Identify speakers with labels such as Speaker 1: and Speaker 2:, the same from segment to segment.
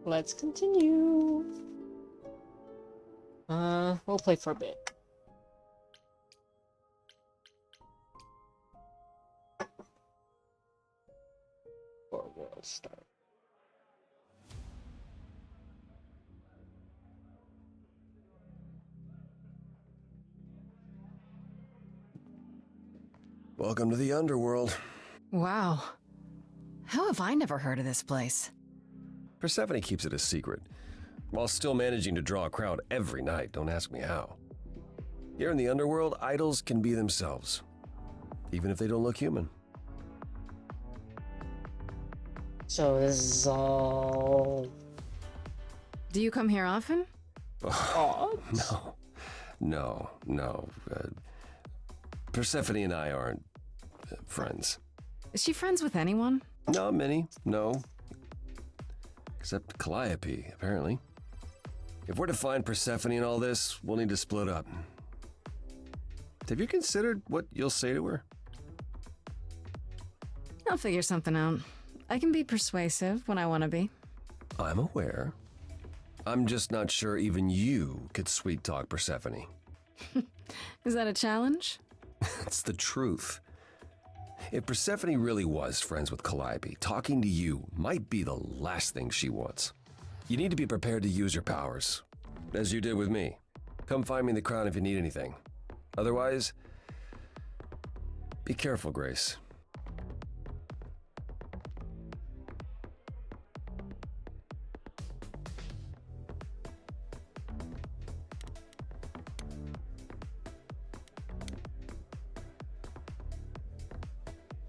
Speaker 1: Let's continue. We'll play for a bit. Or we'll start.
Speaker 2: Welcome to the underworld.
Speaker 3: Wow. How have I never heard of this place?
Speaker 2: Persephone keeps it a secret, while still managing to draw a crowd every night. Don't ask me how. Here in the underworld, idols can be themselves, even if they don't look human.
Speaker 1: So this is all...
Speaker 3: Do you come here often?
Speaker 2: No. Persephone and I aren't friends.
Speaker 3: Is she friends with anyone?
Speaker 2: Not many, no. Except Calliope, apparently. If we're to find Persephone in all this, we'll need to split up. Have you considered what you'll say to her?
Speaker 3: I'll figure something out. I can be persuasive when I want to be.
Speaker 2: I'm aware. I'm just not sure even you could sweet-talk Persephone.
Speaker 3: Is that a challenge?
Speaker 2: It's the truth. If Persephone really was friends with Calliope, talking to you might be the last thing she wants. You need to be prepared to use your powers, as you did with me. Come find me in the crown if you need anything. Otherwise, be careful, Grace.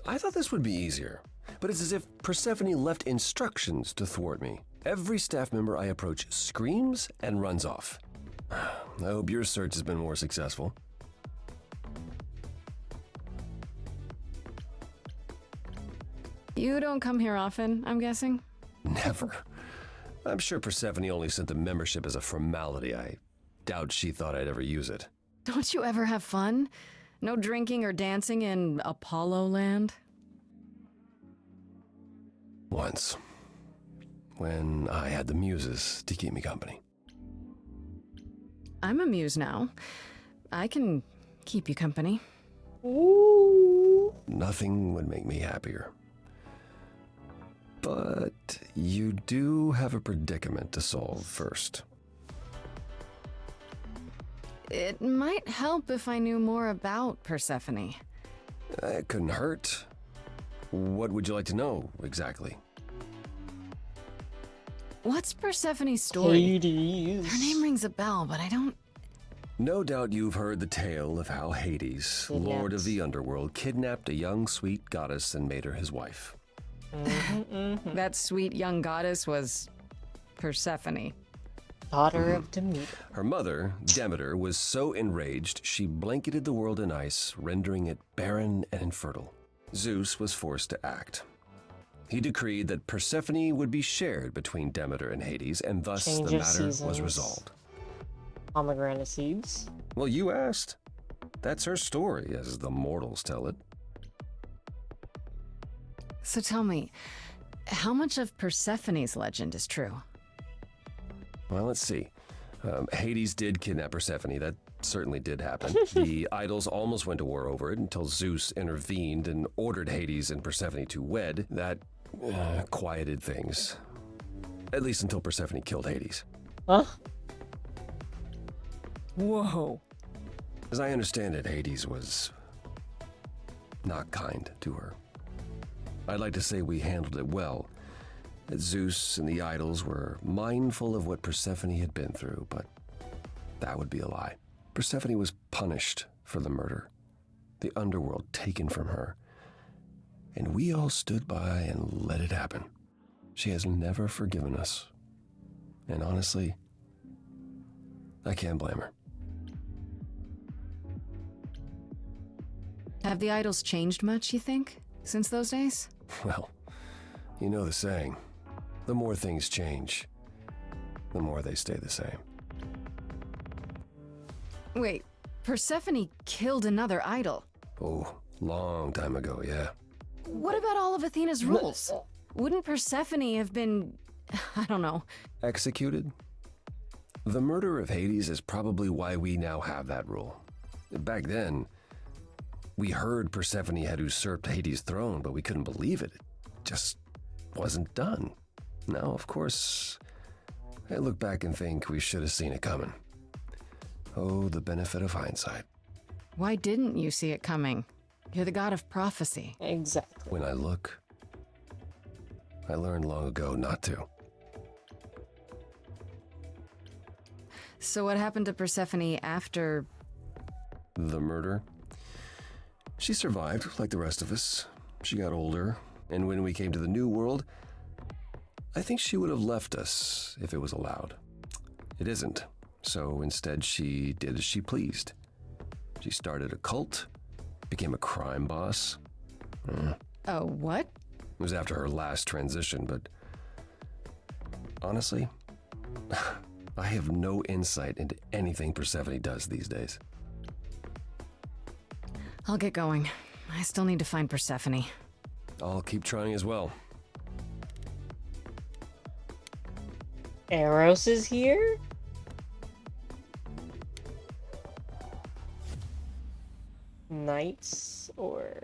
Speaker 2: I thought this would be easier, but it's as if Persephone left instructions to thwart me. Every staff member I approach screams and runs off. I hope your search has been more successful.
Speaker 3: You don't come here often, I'm guessing?
Speaker 2: Never. I'm sure Persephone only sent the membership as a formality. I doubt she thought I'd ever use it.
Speaker 3: Don't you ever have fun? No drinking or dancing in Apollo land?
Speaker 2: Once. When I had the muses to keep me company.
Speaker 3: I'm a muse now. I can keep you company.
Speaker 1: Ooh.
Speaker 2: Nothing would make me happier. But you do have a predicament to solve first.
Speaker 3: It might help if I knew more about Persephone.
Speaker 2: It couldn't hurt. What would you like to know, exactly?
Speaker 3: What's Persephone's story?
Speaker 1: Hades.
Speaker 3: Her name rings a bell, but I don't...
Speaker 2: No doubt you've heard the tale of how Hades, lord of the underworld, kidnapped a young sweet goddess and made her his wife.
Speaker 3: That sweet young goddess was Persephone.
Speaker 1: Daughter of Demeter.
Speaker 2: Her mother, Demeter, was so enraged she blanketed the world in ice, rendering it barren and infertile. Zeus was forced to act. He decreed that Persephone would be shared between Demeter and Hades, and thus
Speaker 1: Change
Speaker 2: the
Speaker 1: of
Speaker 2: matter was
Speaker 1: seasons.
Speaker 2: resolved.
Speaker 1: Pomegranate seeds.
Speaker 2: Well, you asked. That's her story, as the mortals tell it.
Speaker 3: So tell me, how much of Persephone's legend is true?
Speaker 2: Well, let's see. Hades did kidnap Persephone. That certainly did happen. The idols almost went to war over it until Zeus intervened and ordered Hades and Persephone to wed. That quieted things. At least until Persephone killed Hades.
Speaker 1: Huh?
Speaker 3: Whoa.
Speaker 2: As I understand it, Hades was not kind to her. I'd like to say we handled it well, that Zeus and the idols were mindful of what Persephone had been through, but that would be a lie. Persephone was punished for the murder, the underworld taken from her, and we all stood by and let it happen. She has never forgiven us, and honestly, I can't blame her.
Speaker 3: Have the idols changed much, you think, since those days?
Speaker 2: Well, you know the saying, the more things change, the more they stay the same.
Speaker 3: Wait, Persephone killed another idol.
Speaker 2: Oh, long time ago, yeah.
Speaker 3: What about all of Athena's rules? Wouldn't Persephone have been I don't know.
Speaker 2: Executed? The murder of Hades is probably why we now have that rule. Back then, we heard Persephone had usurped Hades' throne, but we couldn't believe it. It just wasn't done. Now, of course, I look back and think we should have seen it coming. Oh, the benefit of hindsight.
Speaker 3: Why didn't you see it coming? You're the god of prophecy.
Speaker 1: Exactly.
Speaker 2: When I look, I learned long ago not to.
Speaker 3: So what happened to Persephone after...
Speaker 2: The murder? She survived, like the rest of us. She got older, and when we came to the new world, I think she would have left us if it was allowed. It isn't, so instead she did as she pleased. She started a cult, became a crime boss.
Speaker 3: Oh, what?
Speaker 2: It was after her last transition, but honestly, I have no insight into anything Persephone does these days.
Speaker 3: I'll get going. I still need to find Persephone.
Speaker 2: I'll keep trying as well.
Speaker 1: Eros is here? Knights or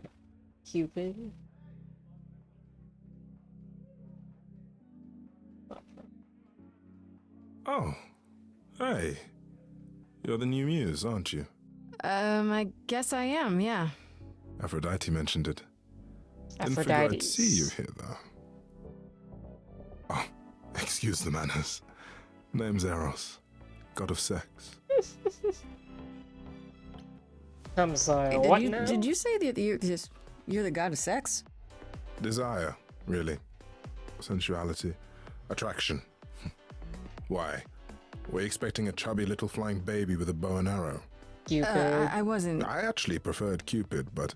Speaker 1: Cupid?
Speaker 4: Oh, hey. You're the new muse, aren't you?
Speaker 3: I guess I am, yeah.
Speaker 4: Aphrodite mentioned it. Didn't figure I'd
Speaker 1: Aphrodite.
Speaker 4: see you here, though. Oh, excuse the manners. Name's Eros, god of sex.
Speaker 1: I'm sorry,
Speaker 3: Hey,
Speaker 1: what
Speaker 3: did,
Speaker 1: now?
Speaker 3: did you say that you're the god of sex?
Speaker 4: Desire, really. Sensuality. Attraction. Why? Were you expecting a chubby little flying baby with a bow and arrow?
Speaker 1: Cupid.
Speaker 3: I wasn't...
Speaker 4: I actually preferred Cupid, but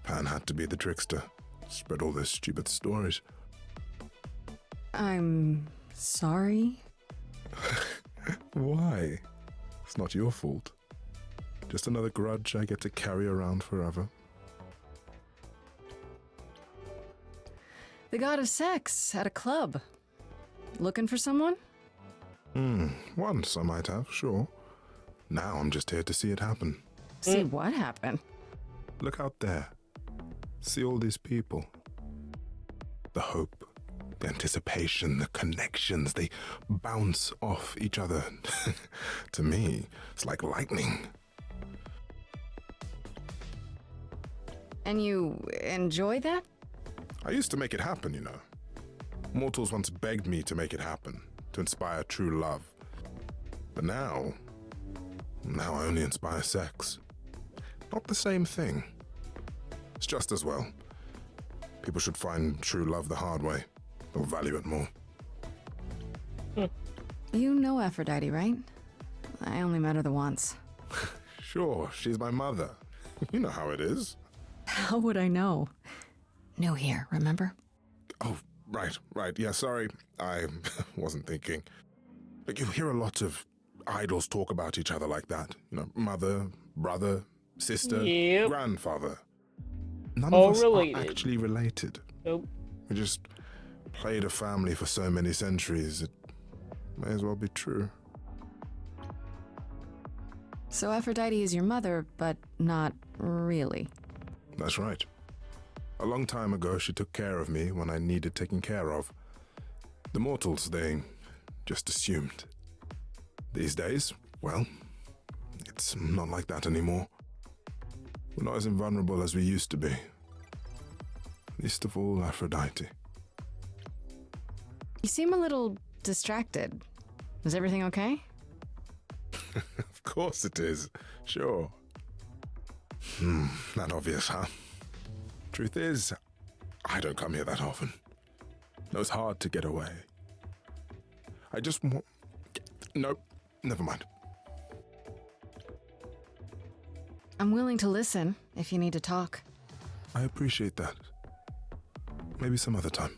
Speaker 4: Pan had to be the trickster. Spread all those stupid stories.
Speaker 3: I'm sorry?
Speaker 4: Why? It's not your fault. Just another grudge I get to carry around forever.
Speaker 3: The god of sex at a club. Looking for someone?
Speaker 4: Once I might have, sure. Now I'm just here to see it happen.
Speaker 3: See what happened?
Speaker 4: Look out there. See all these people. The hope, the anticipation, the connections, they bounce off each other. To me, it's like lightning.
Speaker 3: And you enjoy that?
Speaker 4: I used to make it happen, you know. Mortals once begged me to make it happen, to inspire true love. But now I only inspire sex. Not the same thing. It's just as well. People should find true love the hard way. They'll value it more.
Speaker 3: You know Aphrodite, right? I only met her the once.
Speaker 4: Sure, she's my mother. You know how it is.
Speaker 3: How would I know? New here, remember?
Speaker 4: Oh, right. Yeah, sorry. I wasn't thinking. Like, you hear a lot of idols talk about each other like that. You know, mother, brother, sister,
Speaker 1: Yep.
Speaker 4: grandfather. None
Speaker 1: All
Speaker 4: of us
Speaker 1: related.
Speaker 4: are actually related.
Speaker 1: Nope.
Speaker 4: We just played a family for so many centuries, it may as well be true.
Speaker 3: So Aphrodite is your mother, but not really.
Speaker 4: That's right. A long time ago, she took care of me when I needed taking care of. The mortals, they just assumed. These days, well, it's not like that anymore. We're not as invulnerable as we used to be. Least of all, Aphrodite.
Speaker 3: You seem a little distracted. Is everything okay?
Speaker 4: Of course it is. Sure. That obvious, huh? Truth is, I don't come here that often. No, it's hard to get away. I just want... Nope, never mind.
Speaker 3: I'm willing to listen if you need to talk.
Speaker 4: I appreciate that. Maybe some other time.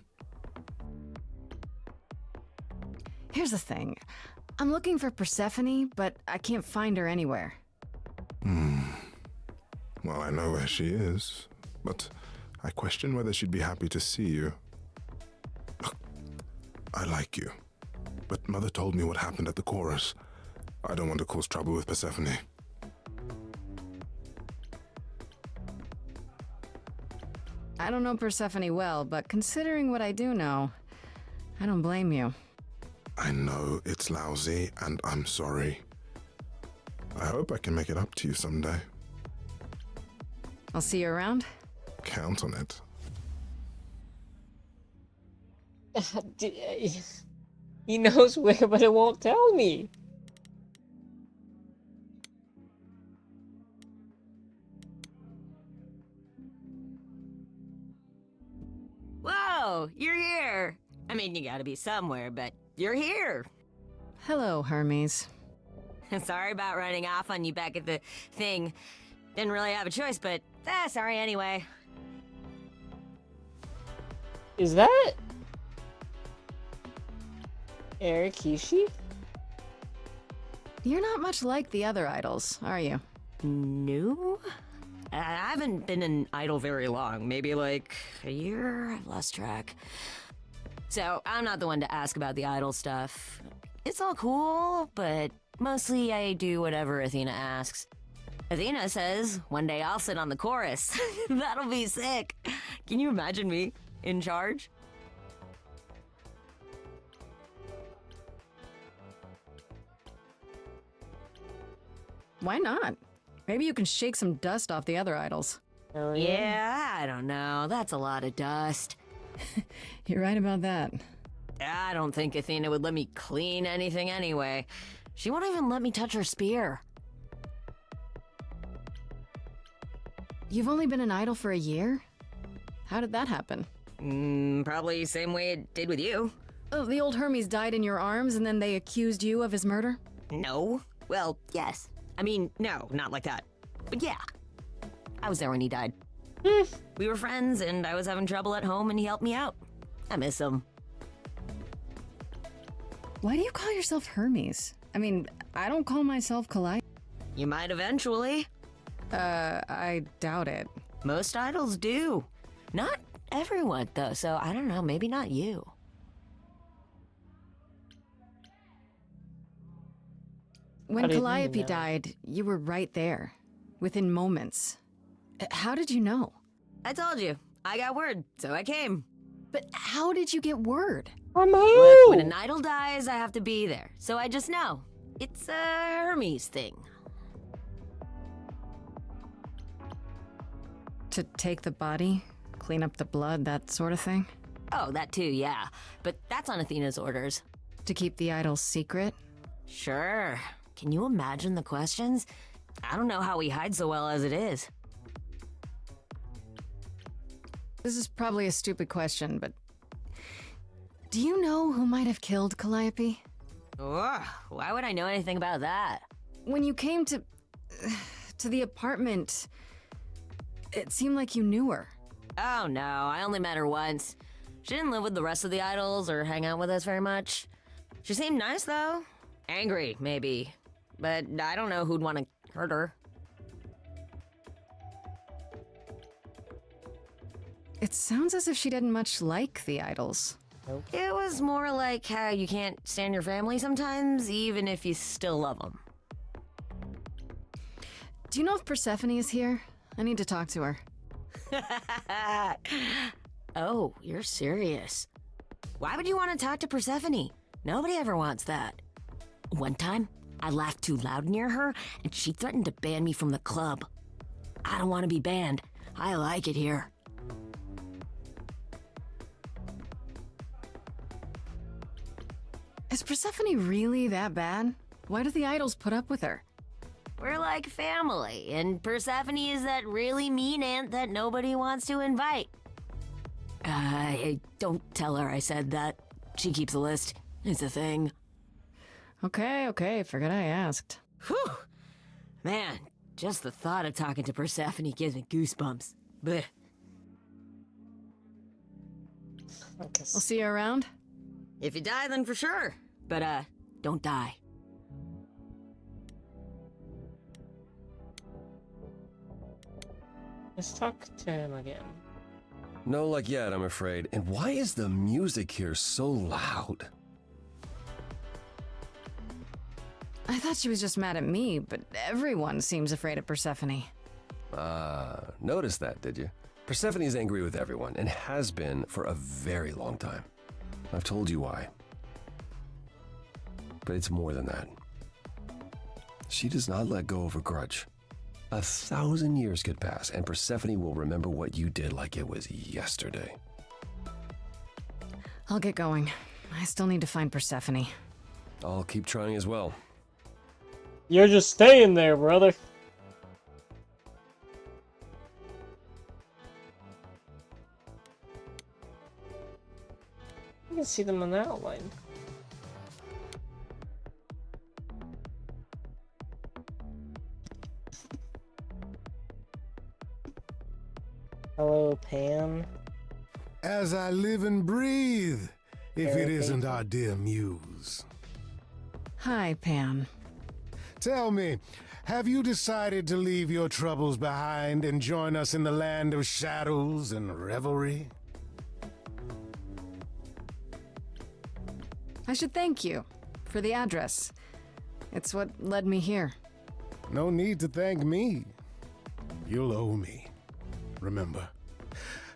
Speaker 3: Here's the thing. I'm looking for Persephone, but I can't find her anywhere.
Speaker 4: Well, I know where she is, but I question whether she'd be happy to see you. Look, I like you. But Mother told me what happened at the chorus. I don't want to cause trouble with Persephone.
Speaker 3: I don't know Persephone well, but considering what I do know, I don't blame you.
Speaker 4: I know it's lousy, and I'm sorry. I hope I can make it up to you someday.
Speaker 3: I'll see you around.
Speaker 4: Count on it.
Speaker 1: He knows where, but it won't tell me.
Speaker 5: Whoa, you're here. I mean, you gotta be somewhere, but you're here.
Speaker 3: Hello, Hermes.
Speaker 5: Sorry about running off on you back at the thing. Didn't really have a choice, but sorry anyway.
Speaker 1: Is that Erikishi?
Speaker 3: You're not much like the other idols, are you?
Speaker 5: No? I haven't been an idol very long. Maybe like a year? I've lost track. So, I'm not the one to ask about the idol stuff. It's all cool, but mostly I do whatever Athena asks. Athena says, one day I'll sit on the chorus. That'll be sick. Can you imagine me in charge?
Speaker 3: Why not? Maybe you can shake some dust off the other idols.
Speaker 1: Oh,
Speaker 5: Yeah, I don't know. That's a lot of dust.
Speaker 3: You're right about that.
Speaker 5: I don't think Athena would let me clean anything anyway. She won't even let me touch her spear.
Speaker 3: You've only been an idol for a year? How did that happen?
Speaker 5: Probably same way it did with you.
Speaker 3: Oh, the old Hermes died in your arms and then they accused you of his murder?
Speaker 5: No. Well, yes. I mean, no, not like that. But yeah. I was there when he died. We were friends, and I was having trouble at home, and he helped me out. I miss him.
Speaker 3: Why do you call yourself Hermes? I mean, I don't call myself Calliope.
Speaker 5: You might eventually.
Speaker 3: I doubt it.
Speaker 5: Most idols do. Not everyone, though, so I don't know, maybe not you.
Speaker 3: When
Speaker 1: How did you
Speaker 3: Calliope
Speaker 1: know?
Speaker 3: died, you were right there. Within moments. How did you know?
Speaker 5: I told you. I got word, so I came.
Speaker 3: But how did you get word?
Speaker 1: From
Speaker 5: Look,
Speaker 1: who?
Speaker 5: when an idol dies, I have to be there. So I just know. It's a Hermes thing.
Speaker 3: To take the body, clean up the blood, that sort of thing?
Speaker 5: Oh, that too, yeah. But that's on Athena's orders.
Speaker 3: To keep the idol's secret?
Speaker 5: Sure. Can you imagine the questions? I don't know how we hide so well as it is.
Speaker 3: This is probably a stupid question, but... Do you know who might have killed Calliope?
Speaker 5: Ugh, why would I know anything about that?
Speaker 3: When you came to the apartment, it seemed like you knew her.
Speaker 5: Oh no, I only met her once. She didn't live with the rest of the idols or hang out with us very much. She seemed nice though. Angry, maybe. But I don't know who'd want to hurt her.
Speaker 3: It sounds as if she didn't much like the idols.
Speaker 5: It was more like how you can't stand your family sometimes, even if you still love them.
Speaker 3: Do you know if Persephone is here? I need to talk to her.
Speaker 5: Oh, you're serious. Why would you want to talk to Persephone? Nobody ever wants that. One time, I laughed too loud near her, and she threatened to ban me from the club. I don't want to be banned. I like it here.
Speaker 3: Is Persephone really that bad? Why do the idols put up with her?
Speaker 5: We're like family, and Persephone is that really mean aunt that nobody wants to invite. Don't tell her I said that. She keeps a list. It's a thing.
Speaker 3: Okay, forget I asked.
Speaker 5: Whew! Man, just the thought of talking to Persephone gives me goosebumps. Blech.
Speaker 1: I guess.
Speaker 3: I'll see you around.
Speaker 5: If you die, then for sure. But, don't die.
Speaker 1: Let's talk to him again.
Speaker 2: No luck yet, I'm afraid. And why is the music here so loud?
Speaker 3: I thought she was just mad at me, but everyone seems afraid of Persephone.
Speaker 2: Noticed that, did you? Persephone's angry with everyone, and has been for a very long time. I've told you why. But it's more than that. She does not let go of a grudge. 1,000 years could pass, and Persephone will remember what you did like it was yesterday.
Speaker 3: I'll get going. I still need to find Persephone.
Speaker 2: I'll keep trying as well.
Speaker 1: You're just staying there, brother. You can see them on the outline. Hello, Pam.
Speaker 6: As I live and breathe, if it
Speaker 1: Very
Speaker 6: isn't
Speaker 1: faithful.
Speaker 6: our dear muse.
Speaker 3: Hi, Pan.
Speaker 6: Tell me, have you decided to leave your troubles behind and join us in the land of shadows and revelry?
Speaker 3: I should thank you for the address. It's what led me here.
Speaker 6: No need to thank me. You'll owe me. Remember,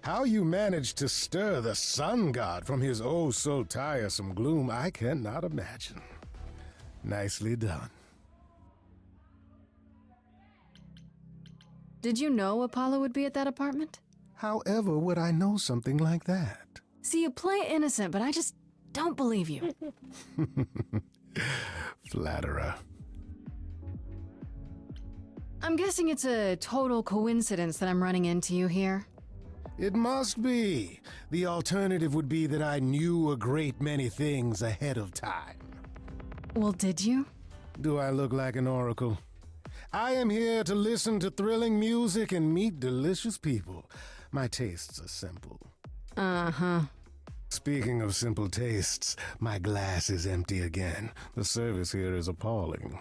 Speaker 6: how you managed to stir the sun god from his oh so tiresome gloom, I cannot imagine. Nicely done.
Speaker 3: Did you know Apollo would be at that apartment?
Speaker 6: However would I know something like that?
Speaker 3: See, you play innocent, but I just don't believe you.
Speaker 6: Flatterer.
Speaker 3: I'm guessing it's a total coincidence that I'm running into you here.
Speaker 6: It must be. The alternative would be that I knew a great many things ahead of time.
Speaker 3: Well, did you?
Speaker 6: Do I look like an oracle? I am here to listen to thrilling music and meet delicious people. My tastes are simple.
Speaker 3: Uh-huh.
Speaker 6: Speaking of simple tastes, my glass is empty again. The service here is appalling.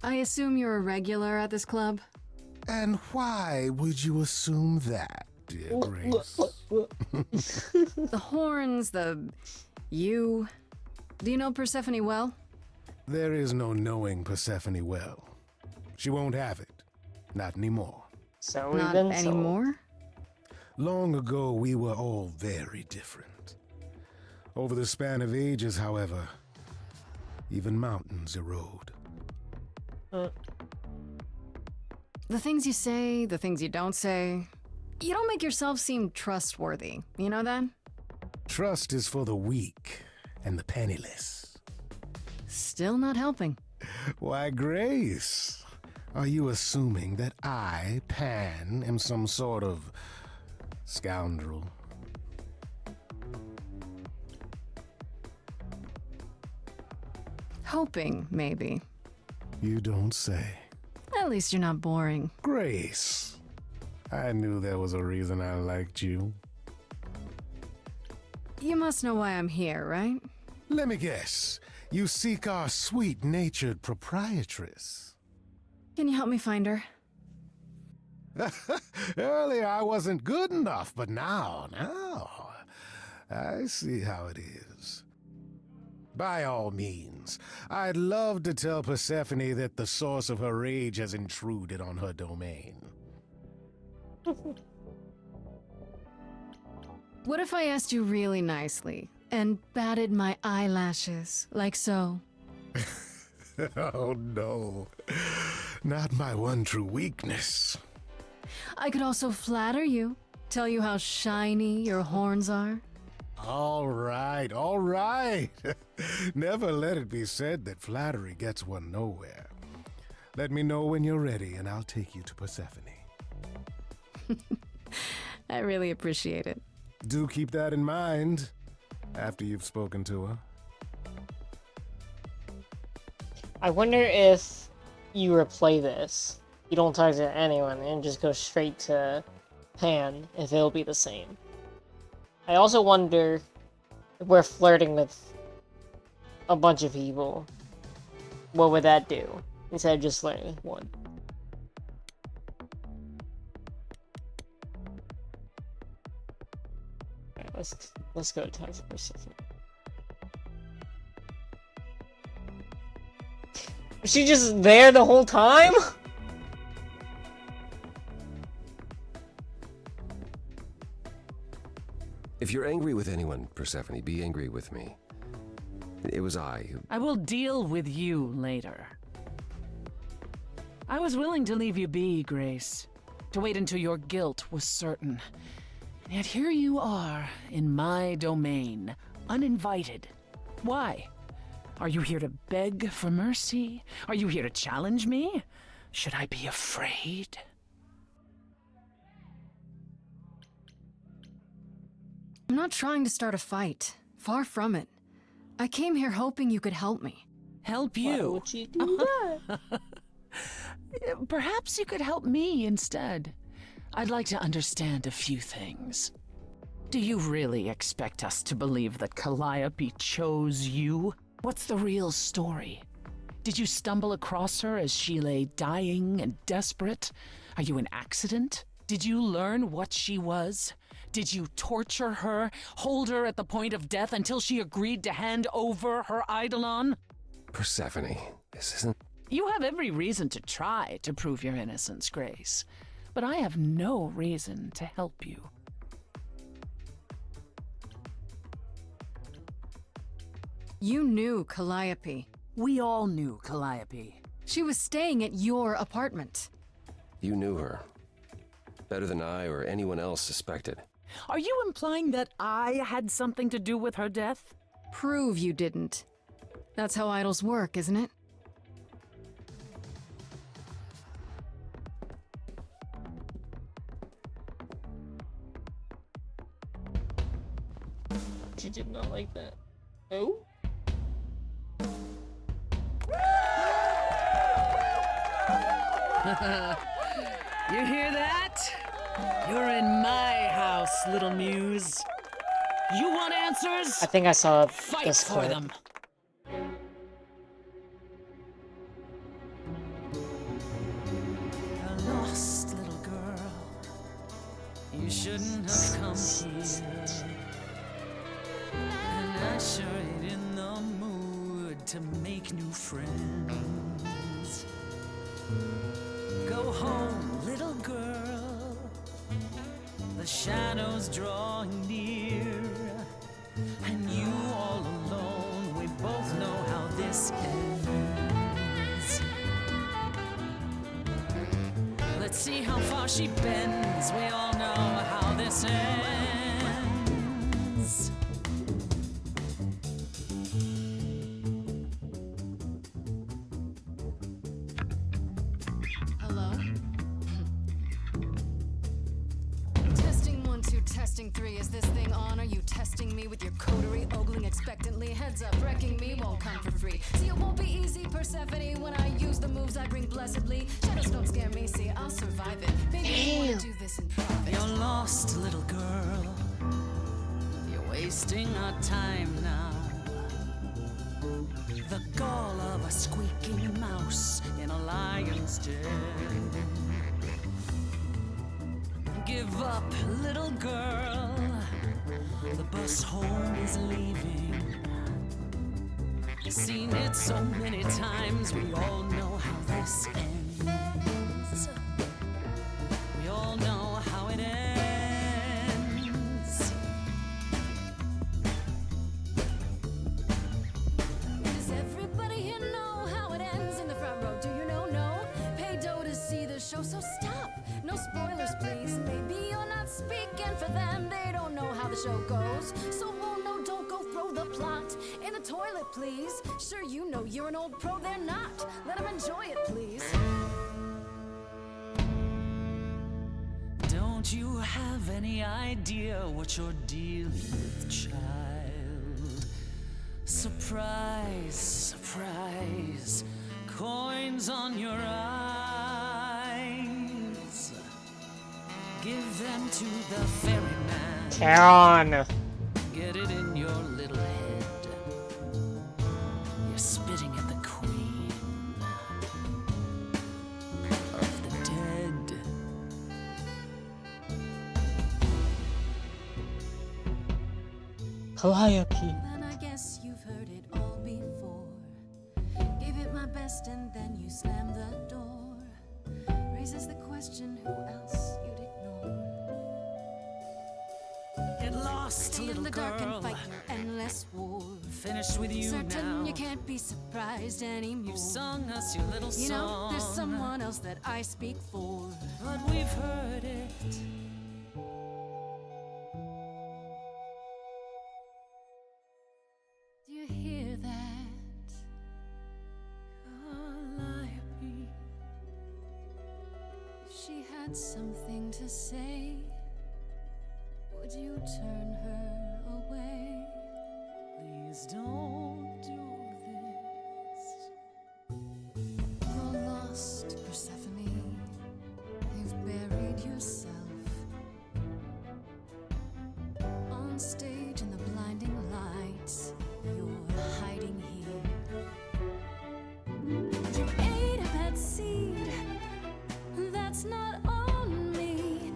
Speaker 3: I assume you're a regular at this club?
Speaker 6: And why would you assume that, dear Grace?
Speaker 3: The horns, you. Do you know Persephone well?
Speaker 6: There is no knowing Persephone well. She won't have it. Not anymore.
Speaker 1: So we've
Speaker 3: Not
Speaker 1: been sold.
Speaker 3: anymore?
Speaker 6: Long ago, we were all very different. Over the span of ages, however, even mountains erode.
Speaker 3: The things you say, the things you don't say. You don't make yourself seem trustworthy. You know that?
Speaker 6: Trust is for the weak and the penniless.
Speaker 3: Still not helping.
Speaker 6: Why, Grace, are you assuming that I, Pan, am some sort of scoundrel?
Speaker 3: Hoping, maybe.
Speaker 6: You don't say.
Speaker 3: At least you're not boring.
Speaker 6: Grace, I knew there was a reason I liked you.
Speaker 3: You must know why I'm here, right?
Speaker 6: Let me guess. You seek our sweet-natured proprietress.
Speaker 3: Can you help me find her?
Speaker 6: Earlier I wasn't good enough, but now, I see how it is. By all means, I'd love to tell Persephone that the source of her rage has intruded on her domain.
Speaker 3: What if I asked you really nicely and batted my eyelashes, like so?
Speaker 6: Oh no, not my one true weakness.
Speaker 3: I could also flatter you, tell you how shiny your horns are.
Speaker 6: All right, all right. Never let it be said that flattery gets one nowhere. Let me know when you're ready and I'll take you to Persephone.
Speaker 3: I really appreciate it.
Speaker 6: Do keep that in mind after you've spoken to her.
Speaker 1: I wonder if you replay this, you don't talk to anyone, and just go straight to Pan, if it'll be the same. I also wonder if we're flirting with a bunch of people. What would that do? Instead of just flirting with one. let's go talk to Persephone. Was she just there the whole time?
Speaker 2: If you're angry with anyone, Persephone, be angry with me. It was I who...
Speaker 7: I will deal with you later. I was willing to leave you be, Grace. To wait until your guilt was certain. And yet here you are, in my domain, uninvited. Why? Are you here to beg for mercy? Are you here to challenge me? Should I be afraid?
Speaker 3: I'm not trying to start a fight. Far from it. I came here hoping you could help me.
Speaker 7: Help
Speaker 1: Why
Speaker 7: you?
Speaker 1: would you do that?
Speaker 7: Perhaps you could help me instead. I'd like to understand a few things. Do you really expect us to believe that Calliope chose you? What's the real story? Did you stumble across her as she lay dying and desperate? Are you an accident? Did you learn what she was? Did you torture her, hold her at the point of death until she agreed to hand over her eidolon?
Speaker 2: Persephone, this isn't...
Speaker 7: You have every reason to try to prove your innocence, Grace, but I have no reason to help you.
Speaker 3: You knew Calliope.
Speaker 7: We all knew Calliope.
Speaker 3: She was staying at your apartment.
Speaker 2: You knew her. Better than I or anyone else suspected.
Speaker 7: Are you implying that I had something to do with her death?
Speaker 3: Prove you didn't. That's how idols work, isn't it?
Speaker 1: She did not like that. Oh?
Speaker 7: You hear that? You're in my house, little muse. You want answers?
Speaker 1: I think I saw
Speaker 7: Fight
Speaker 1: this
Speaker 7: for
Speaker 1: clip.
Speaker 7: them. A lost little girl. You shouldn't have come here. And I sure ain't in the mood to make new friends. Go home, little girl. The shadows drawing near. And you all alone, we both know how this ends. Let's see how far she bends. We all know how this ends.
Speaker 3: Hello? Testing 1, 2, testing 3. Is this thing on? Are you testing me with your coterie, ogling expectantly? Heads up, wrecking me won't come for free. See, it won't be easy, Persephone, when I use the moves I bring blessedly. Shadows don't scare me, see, I'll survive it. Maybe you wanna do this in private.
Speaker 7: You're lost, little girl. You're wasting our time now. The gall of a squeaking mouse in a lion's den. Give up, little girl. The bus home is leaving. Seen it so many times, we all know how this ends. We all know how it ends.
Speaker 3: Does everybody here know how it ends in the front row? Do you know? No? Pay dough to see the show, so stop. No spoilers, please. Maybe you're not speaking for them. They don't know how the show goes. So, oh no, don't go throw the plot in the toilet, please. Sure, you know you're an old pro, they're not. Let them enjoy it, please.
Speaker 7: Don't you have any idea what you're dealing with, child? Surprise, surprise. Coins on your eyes. Give them to the ferryman.
Speaker 1: Karen!
Speaker 7: Get it in your little head. You're spitting at the queen of the dead.
Speaker 1: Calliope.
Speaker 3: Then I guess you've heard it all before. Gave it my best and then you slammed the door. Raises the question, who else you'd ignore?
Speaker 8: Get lost,
Speaker 3: Stay in
Speaker 8: little
Speaker 3: the dark
Speaker 8: girl.
Speaker 3: and fight your endless war.
Speaker 8: Finished with you
Speaker 3: Certain
Speaker 8: now.
Speaker 3: you can't be surprised anymore.
Speaker 8: You've sung us your little
Speaker 3: You know,
Speaker 8: song.
Speaker 3: there's someone else that I speak for.
Speaker 8: But we've heard it.
Speaker 3: Do you hear that?
Speaker 8: Calliope.
Speaker 3: If she had something to say, would you turn her away?
Speaker 8: Please don't do this.
Speaker 3: You're lost, Persephone. You've buried yourself on stage in the blinding lights. You're hiding here. You ate a bad seed. That's not on me.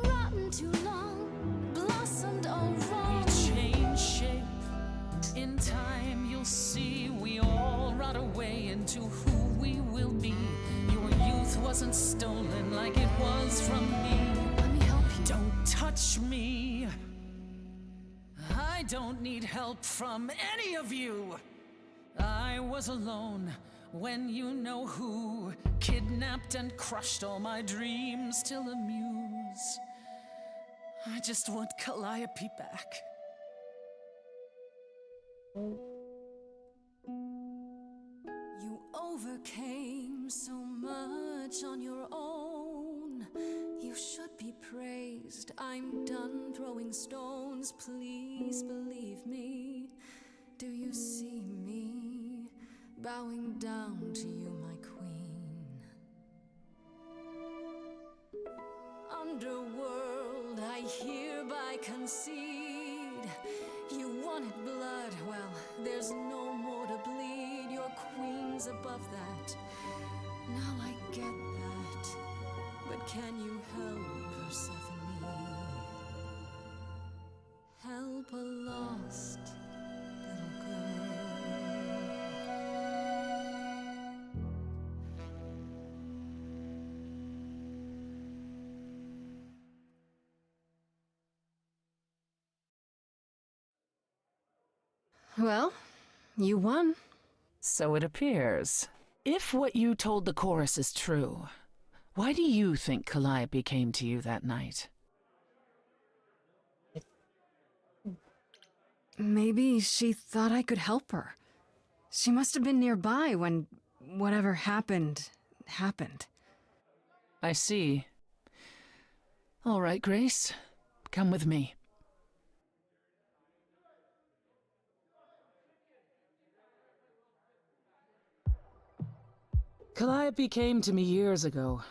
Speaker 3: Rotten too long, blossomed all wrong.
Speaker 8: We change shape. In time, you'll see we all rot away into who we will be. Your youth wasn't stolen like it was from me.
Speaker 3: Let me help you.
Speaker 8: Don't touch me. I don't need help from any of you. I was alone when you know who kidnapped and crushed all my dreams till amuse. I just want Calliope back.
Speaker 3: You overcame so much on your own. You should be praised. I'm done throwing stones. Please believe me. Do you see me bowing down to you, my queen? Underworld, I hereby concede. You wanted blood, well, there's no more to bleed. Your queen's above that. Now I get that. But can you help, Persephone? Help a lost little girl. Well, you won.
Speaker 7: So it appears. If what you told the chorus is true, why do you think Calliope came to you that night?
Speaker 9: Maybe she thought I could help her. She must have been nearby when whatever happened.
Speaker 7: I see. All right, Grace. Come with me. Calliope came to me years ago.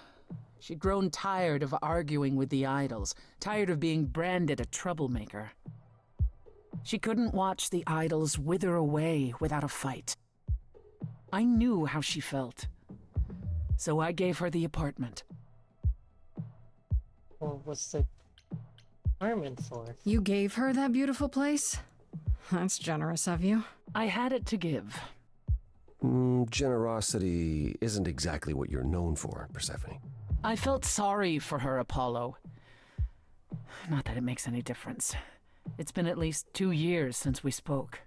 Speaker 7: She'd grown tired of arguing with the idols, tired of being branded a troublemaker. She couldn't watch the idols wither away without a fight. I knew how she felt, so I gave her the apartment.
Speaker 1: Well, what's the apartment for?
Speaker 9: You gave her that beautiful place? That's generous of you.
Speaker 7: I had it to give.
Speaker 2: Generosity isn't exactly what you're known for, Persephone.
Speaker 7: I felt sorry for her, Apollo. Not that it makes any difference. It's been at least 2 years since we spoke.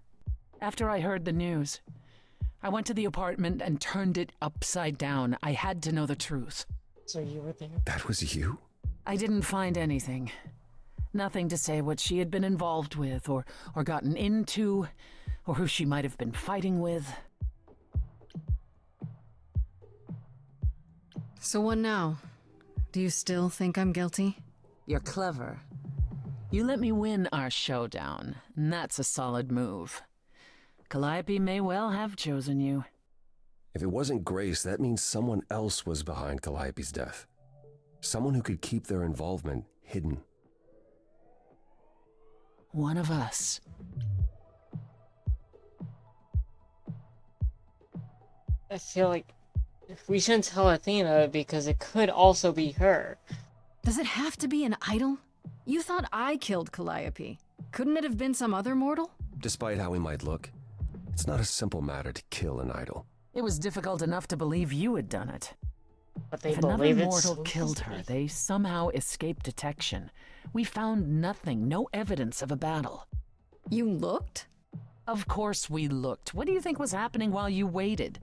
Speaker 7: After I heard the news, I went to the apartment and turned it upside down. I had to know the truth.
Speaker 1: So you were there?
Speaker 2: That was you?
Speaker 7: I didn't find anything. Nothing to say what she had been involved with, or gotten into, or who she might have been fighting with.
Speaker 9: So what now? Do you still think I'm guilty?
Speaker 7: You're clever. You let me win our showdown, and that's a solid move. Calliope may well have chosen you.
Speaker 2: If it wasn't Grace, that means someone else was behind Calliope's death. Someone who could keep their involvement hidden.
Speaker 7: One of us.
Speaker 1: I feel like we shouldn't tell Athena because it could also be her.
Speaker 9: Does it have to be an idol? You thought I killed Calliope. Couldn't it have been some other mortal?
Speaker 2: Despite how we might look, it's not a simple matter to kill an idol.
Speaker 7: It was difficult enough to believe you had done it.
Speaker 1: But they
Speaker 7: If another
Speaker 1: believe it's
Speaker 7: mortal
Speaker 1: so
Speaker 7: killed her,
Speaker 1: easy.
Speaker 7: they somehow escaped detection. We found nothing, no evidence of a battle.
Speaker 9: You looked?
Speaker 7: Of course we looked. What do you think was happening while you waited?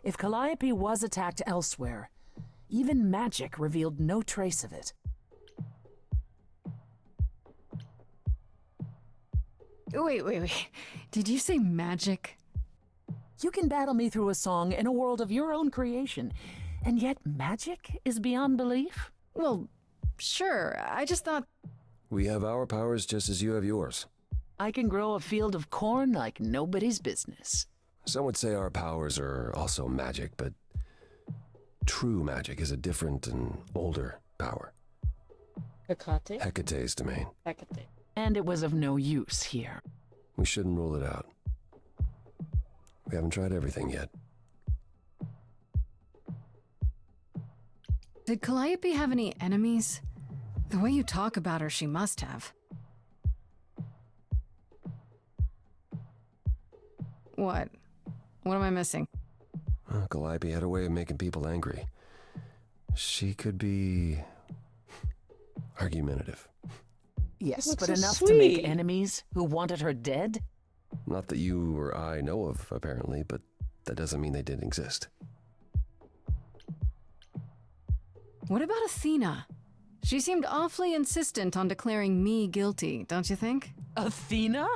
Speaker 7: If Calliope was attacked elsewhere, even magic revealed no trace of it.
Speaker 9: Wait. Did you say magic?
Speaker 7: You can battle me through a song in a world of your own creation, and yet magic is beyond belief?
Speaker 9: Well, sure. I just thought...
Speaker 2: We have our powers just as you have yours.
Speaker 7: I can grow a field of corn like nobody's business.
Speaker 2: Some would say our powers are also magic, but true magic is a different and older power.
Speaker 1: Hecate?
Speaker 2: Hecate's domain.
Speaker 1: Hecate.
Speaker 7: And it was of no use here.
Speaker 2: We shouldn't rule it out. We haven't tried everything yet.
Speaker 9: Did Calliope have any enemies? The way you talk about her, she must have. What? What am I missing?
Speaker 2: Calliope had a way of making people angry. She could be argumentative.
Speaker 7: Yes,
Speaker 1: That's
Speaker 7: but
Speaker 1: so
Speaker 7: enough to make
Speaker 1: sweet.
Speaker 7: enemies who wanted her dead?
Speaker 2: Not that you or I know of, apparently, but that doesn't mean they didn't exist.
Speaker 9: What about Athena? She seemed awfully insistent on declaring me guilty, don't you think?
Speaker 7: Athena?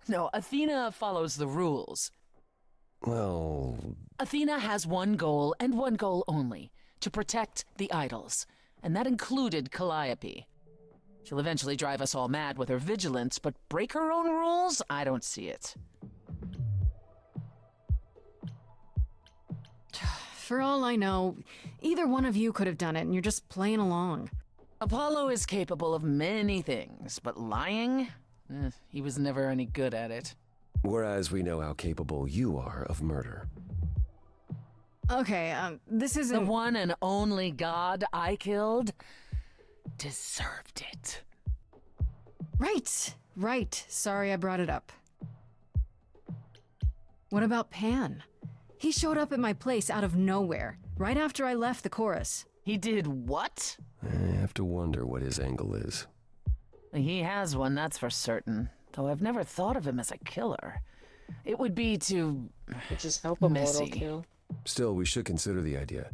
Speaker 7: No, Athena follows the rules.
Speaker 2: Well,
Speaker 7: Athena has one goal, and one goal only, to protect the idols. And that included Calliope. She'll eventually drive us all mad with her vigilance, but break her own rules? I don't see it.
Speaker 9: For all I know, either one of you could have done it and you're just playing along.
Speaker 7: Apollo is capable of many things, but lying? He was never any good at it.
Speaker 2: whereas we know how capable you are of murder.
Speaker 9: Okay, this
Speaker 7: The
Speaker 9: isn't...
Speaker 7: one and only god I killed deserved it.
Speaker 9: Right. Sorry I brought it up. What about Pan? He showed up at my place out of nowhere, right after I left the chorus.
Speaker 7: He did what?
Speaker 2: I have to wonder what his angle is.
Speaker 7: He has one, that's for certain. Though I've never thought of him as a killer. It would be too...
Speaker 1: Which is help a mortal
Speaker 7: Messy.
Speaker 1: kill.
Speaker 2: Still, we should consider the idea.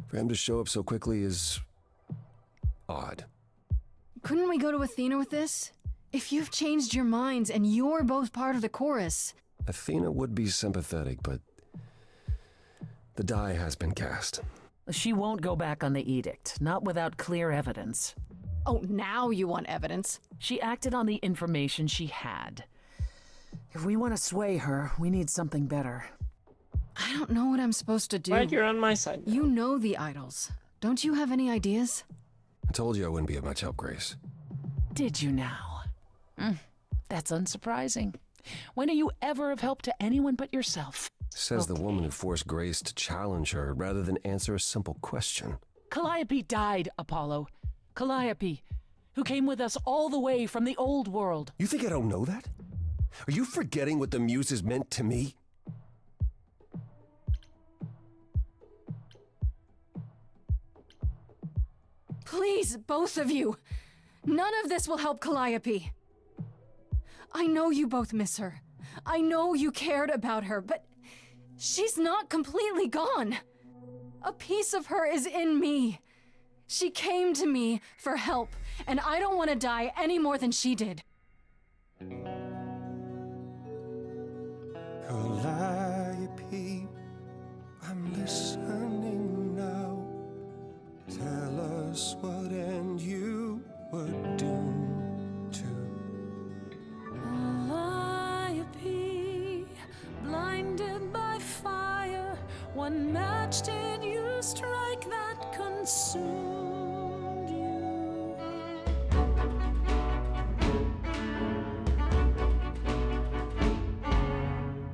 Speaker 2: For him to show up so quickly is... odd.
Speaker 9: Couldn't we go to Athena with this? If you've changed your minds and you're both part of the chorus...
Speaker 2: Athena would be sympathetic, but... the die has been cast.
Speaker 7: She won't go back on the edict, not without clear evidence.
Speaker 9: Oh, now you want evidence?
Speaker 7: She acted on the information she had. If we want to sway her, we need something better.
Speaker 9: I don't know what I'm supposed to do.
Speaker 1: Glad you're on my side now.
Speaker 9: You know the idols. Don't you have any ideas?
Speaker 2: I told you I wouldn't be of much help, Grace.
Speaker 7: Did you now? That's unsurprising. When are you ever of help to anyone but yourself?
Speaker 2: Says the woman who forced Grace to challenge her rather than answer a simple question.
Speaker 7: Calliope died, Apollo. Calliope, who came with us all the way from the old world.
Speaker 2: You think I don't know that? Are you forgetting what the Muses meant to me?
Speaker 9: Please, both of you. None of this will help Calliope. I know you both miss her. I know you cared about her, but she's not completely gone. A piece of her is in me. She came to me for help, and I don't want to die any more than she did.
Speaker 2: Calliope, I'm listening now. Tell us what end you were doomed to.
Speaker 8: Calliope, blinded by fire, one match did you strike that consumed you.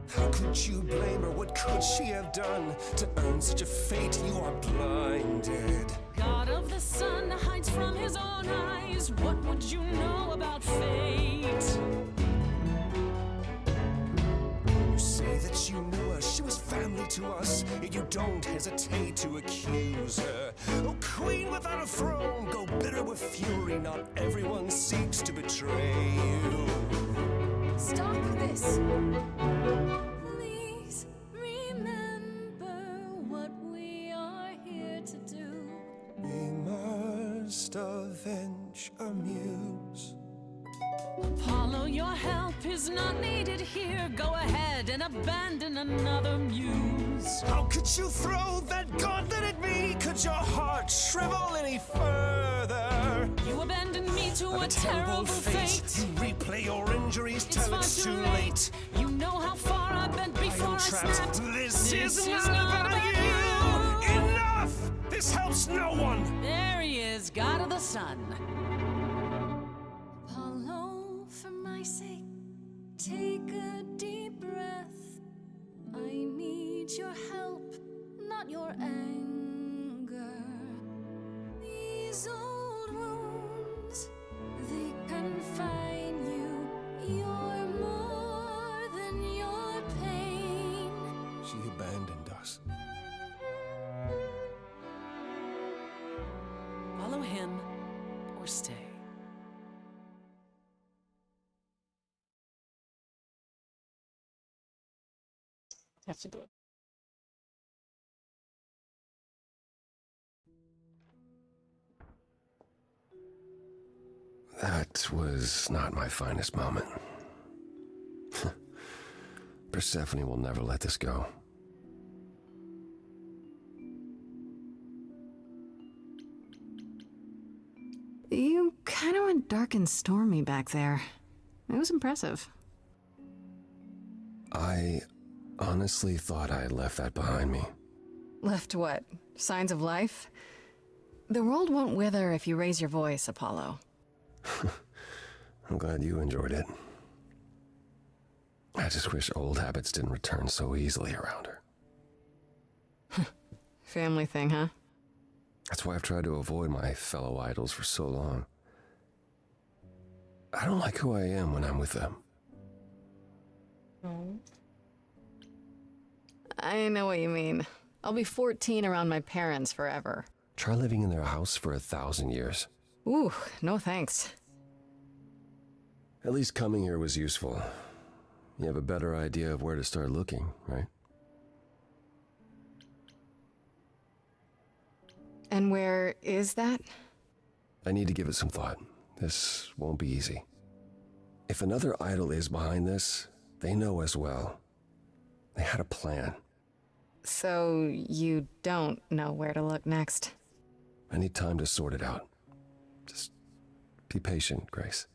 Speaker 2: How could you blame her? What What could she have done to earn such a fate? You are blinded.
Speaker 8: God of the sun hides from his own eyes. What would you know about fate?
Speaker 2: You say that you knew her, she was family to us, yet you don't hesitate to accuse her. Oh, queen without a throne, go bitter with fury. Not everyone seeks to betray you.
Speaker 3: Stop this! Please remember what we are here to do.
Speaker 2: We must avenge our muse.
Speaker 8: Apollo, your help is not needed here. Go ahead and abandon another muse.
Speaker 2: How could you throw that gauntlet at me? Could your heart shrivel any further?
Speaker 8: You abandoned me to a
Speaker 2: Terrible
Speaker 8: terrible fate.
Speaker 2: You replay your injuries
Speaker 8: It's
Speaker 2: till
Speaker 8: far
Speaker 2: it's
Speaker 8: too
Speaker 2: too
Speaker 8: late.
Speaker 2: late.
Speaker 8: You know how far I've been before I
Speaker 2: trapped.
Speaker 8: snapped.
Speaker 2: This is
Speaker 8: is
Speaker 2: not
Speaker 8: not
Speaker 2: about
Speaker 8: about
Speaker 2: you. Enough! This helps no one.
Speaker 8: There he is, God of the sun.
Speaker 3: Apollo, for my sake, take a deep breath. I need your help, not your anger. These old wounds, they confine you. You're more than your pain.
Speaker 2: She abandoned us.
Speaker 8: Follow him or stay.
Speaker 1: Have to do it.
Speaker 2: That was not my finest moment. Persephone will never let this go.
Speaker 9: You kind of went dark and stormy back there. It was impressive.
Speaker 2: I honestly thought I had left that behind me.
Speaker 9: Left what? Signs of life? The world won't wither if you raise your voice, Apollo.
Speaker 2: I'm glad you enjoyed it. I just wish old habits didn't return so easily around her.
Speaker 9: Family thing, huh?
Speaker 2: That's why I've tried to avoid my fellow idols for so long. I don't like who I am when I'm with them.
Speaker 9: I know what you mean. I'll be 14 around my parents forever.
Speaker 2: Try living in their house for 1,000 years.
Speaker 9: Ooh, no thanks.
Speaker 2: At least coming here was useful. You have a better idea of where to start looking, right?
Speaker 9: And where is that?
Speaker 2: I need to give it some thought. This won't be easy. If another idol is behind this, they know as well. They had a plan.
Speaker 9: So you don't know where to look next?
Speaker 2: I need time to sort it out. Just be patient, Grace.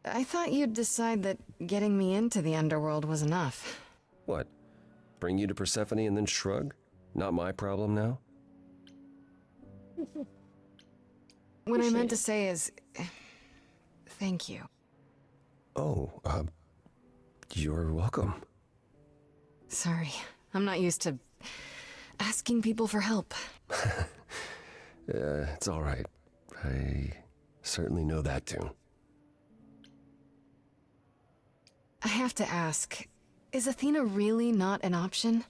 Speaker 9: I thought you'd decide that getting me into the underworld was enough.
Speaker 2: What? Bring you to Persephone and then shrug? Not my problem now?
Speaker 9: What I meant to say is... thank you.
Speaker 2: Oh, you're welcome.
Speaker 9: Sorry, I'm not used to asking people for help.
Speaker 2: It's all right. I certainly know that tune.
Speaker 9: I have to ask, is Athena really not an option?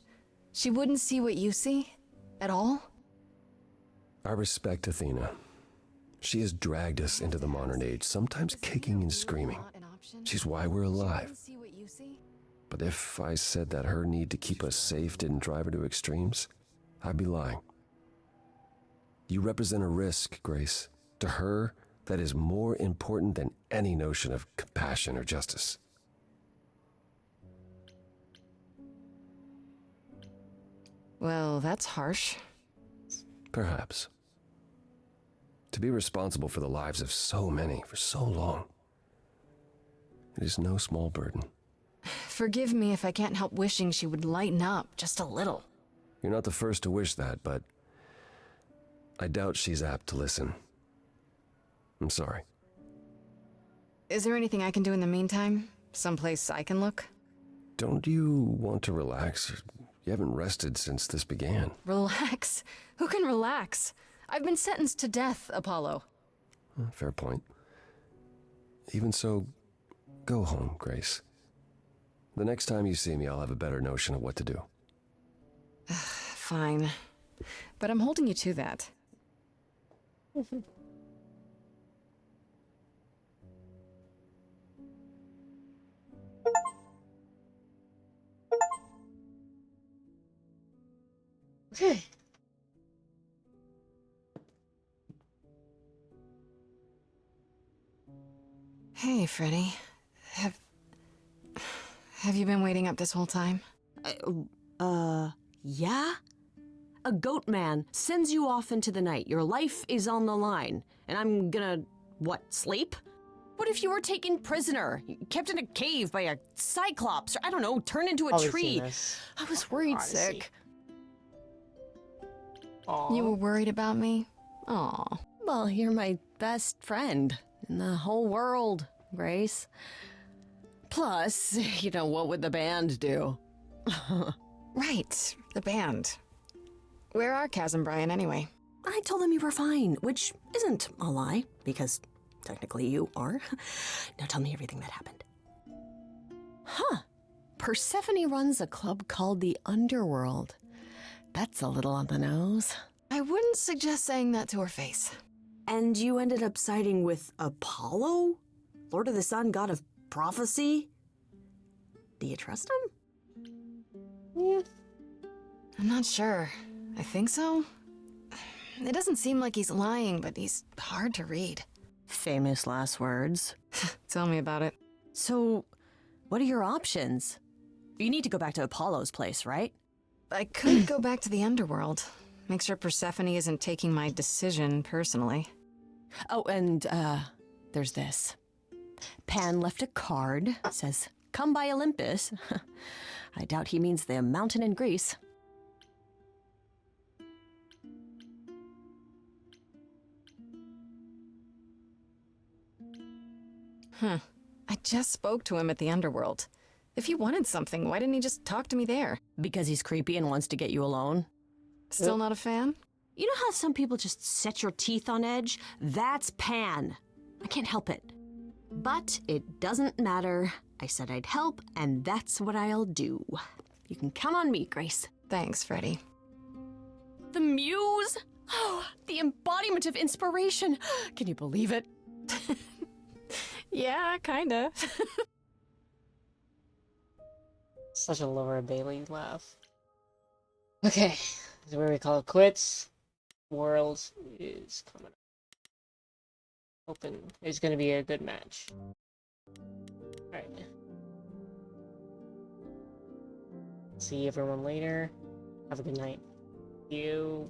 Speaker 9: She wouldn't see what you see? At all?
Speaker 2: I respect Athena. She has dragged us into the modern age, sometimes kicking and screaming. She's why we're alive. But if I said that her need to keep us safe didn't drive her to extremes, I'd be lying. You represent a risk, Grace. To her, that is more important than any notion of compassion or justice.
Speaker 9: Well, that's harsh.
Speaker 2: Perhaps. To be responsible for the lives of so many for so long, it is no small burden.
Speaker 9: Forgive me if I can't help wishing she would lighten up just a little.
Speaker 2: You're not the first to wish that, but I doubt she's apt to listen. I'm sorry.
Speaker 9: Is there anything I can do in the meantime? Someplace I can look?
Speaker 2: Don't you want to relax? You haven't rested since this began.
Speaker 9: Relax? Who can relax? I've been sentenced to death, Apollo.
Speaker 2: Fair point. Even so, go home, Grace. The next time you see me, I'll have a better notion of what to do.
Speaker 9: Fine. But I'm holding you to that.
Speaker 1: Okay.
Speaker 9: Hey, Freddy. Have you been waiting up this whole time?
Speaker 5: Yeah? A goat man sends you off into the night. Your life is on the line. And I'm gonna, what, sleep? What if you were taken prisoner, kept in a cave by a cyclops, or I don't know, turned into a
Speaker 1: Probably seen
Speaker 5: tree?
Speaker 1: this.
Speaker 5: I was worried
Speaker 1: Odyssey.
Speaker 5: sick.
Speaker 1: Aw.
Speaker 9: You were worried about me? Aw.
Speaker 5: Well, you're my best friend in the whole world, Grace. Plus, what would the band do?
Speaker 9: Right, the band. Where are Kaz and Brian anyway?
Speaker 5: I told them you were fine, which isn't a lie, because technically you are. Now tell me everything that happened. Huh. Persephone runs a club called the Underworld. That's a little on the nose.
Speaker 9: I wouldn't suggest saying that to her face.
Speaker 5: And you ended up siding with Apollo? Lord of the Sun, god of prophecy? Do you trust him?
Speaker 1: Yeah.
Speaker 9: I'm not sure. I think so. It doesn't seem like he's lying, but he's hard to read.
Speaker 5: Famous last words.
Speaker 9: Tell me about it.
Speaker 5: So, what are your options? You need to go back to Apollo's place, right?
Speaker 9: I could go back to the Underworld. Make sure Persephone isn't taking my decision personally.
Speaker 5: Oh, and, there's this. Pan left a card, says, "Come by Olympus." I doubt he means the mountain in Greece.
Speaker 9: I just spoke to him at the Underworld. If he wanted something, why didn't he just talk to me there?
Speaker 5: Because he's creepy and wants to get you alone.
Speaker 9: Still not a fan?
Speaker 5: You know how some people just set your teeth on edge? That's Pan. I can't help it. But it doesn't matter. I said I'd help, and that's what I'll do. You can count on me, Grace.
Speaker 9: Thanks, Freddy.
Speaker 5: The muse? Oh, the embodiment of inspiration. Can you believe it?
Speaker 9: Yeah, kinda.
Speaker 1: Such a Laura Bailey laugh. Okay, this is where we call it quits. World is coming up. Hoping it's gonna be a good match. Alright. See everyone later. Have a good night. You.